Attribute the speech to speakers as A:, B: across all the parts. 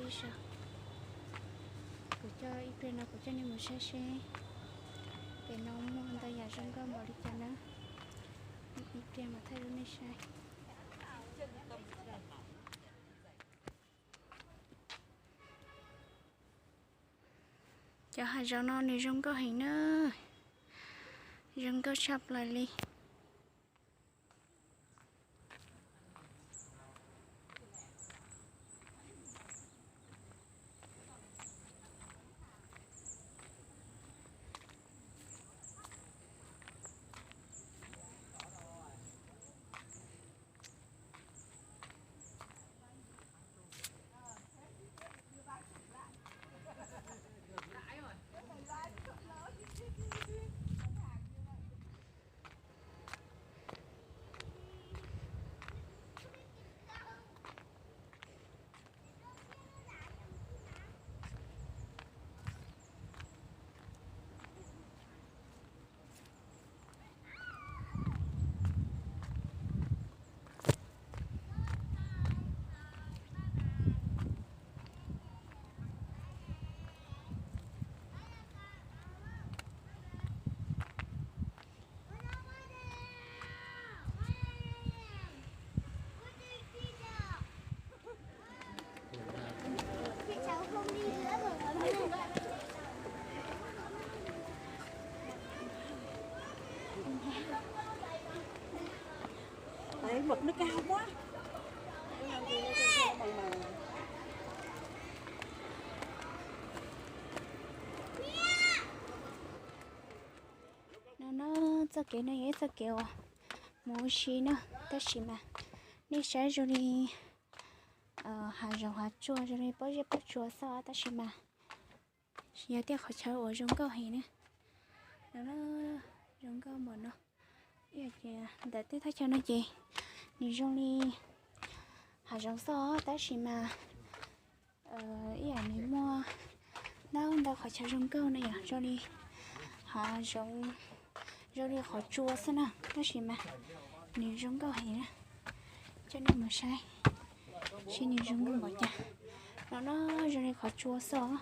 A: đi sao của cho ít bên nào của cho nên một xe xe để nó mua ta giả rong có bỏ đi cho nó ít bên mà thay đổi nên sai cho hai rau non này rong có hình nữa rong có sắp lại đi
B: tại mực nó cao quá
A: nó cho cái này ấy cho kiểu mua xí nữa tất xí mà đi sẽ rồi đi hà rong hà chua rồi đi bớt chua sao tất xí mà giờ tiếc họ chơi ở trong câu hình nữa nó trong câu mà nó giờ chị để tiếc thấy cho nó gì đi trong đi hà rong sao tất xí mà ý là nếu mua đâu khỏi chơi trong câu này rồi đi hà rong rồi đi khỏi chua xem nào tất xí mà nếu trong câu hình cho nên mà sai xin nhiều rong cũng bỏ cha nó rồi đi khỏi chua sao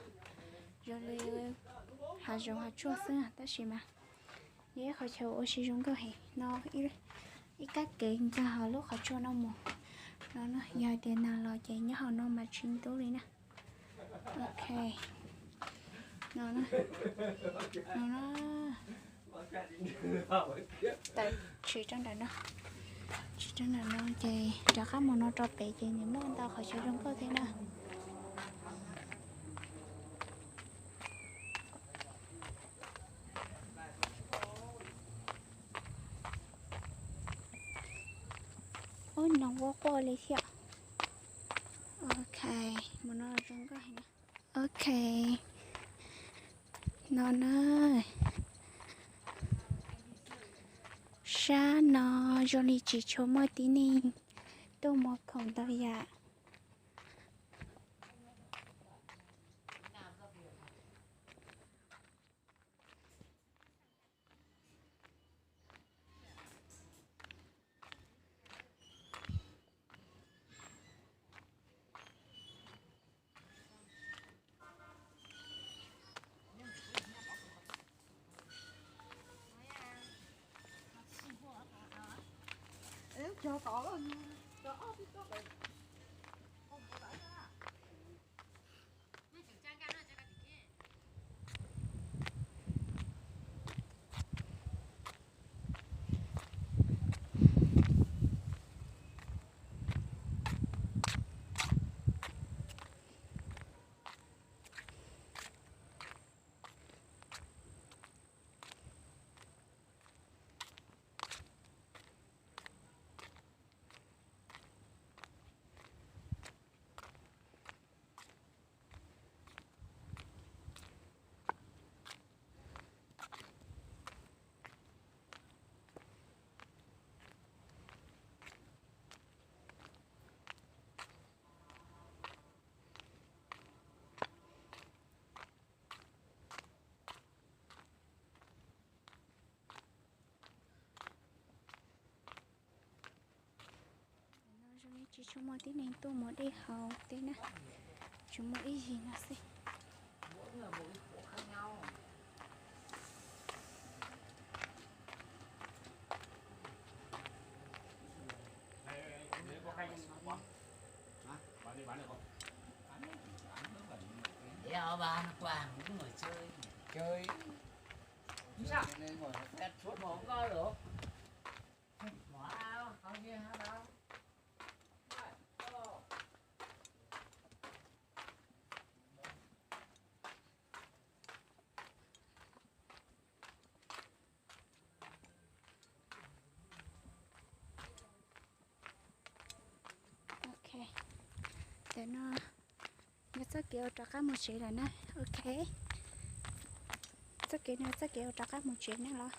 A: rồi đi hà rong hà chua xem tất xí mà dễ khỏi chầu ở xí rong câu hình nó ít các kiện cho họ lúc khỏi chua nó mù nó giờ tiền nào lo chạy nhớ họ nó mà chuyên tú đi nè ok nó tại chỉ trong đó nó chỉ trong đó nó chạy cho khác mà nó cho bé chạy những món tao khỏi chơi trong cơ thế nào ôi nó quá qua lấy thiệt ok mà nó trong cái này ok nó sa nó rồi đi chỉ cho mỗi tí này tôi một không đâu dạ
B: cho có chỉ cho mỗi tí này tôi muốn đi học tí nè
A: chúng mua ít gì nó xí
C: mỗi người một cái khổ khác nhau.
D: Nếu có khách không? Hả? Bán đi bán được không?
C: Đeo ba nó quàng cũng ngồi chơi.
D: Chơi.
C: Sao?
D: Nên ngồi phép
C: Suốt một có được. Mở ao, không kia hả đâu.
A: ok để nó sẽ kéo cho các một chuyện là nó ok sẽ kéo nó sẽ kéo cho các một chuyện nữa lo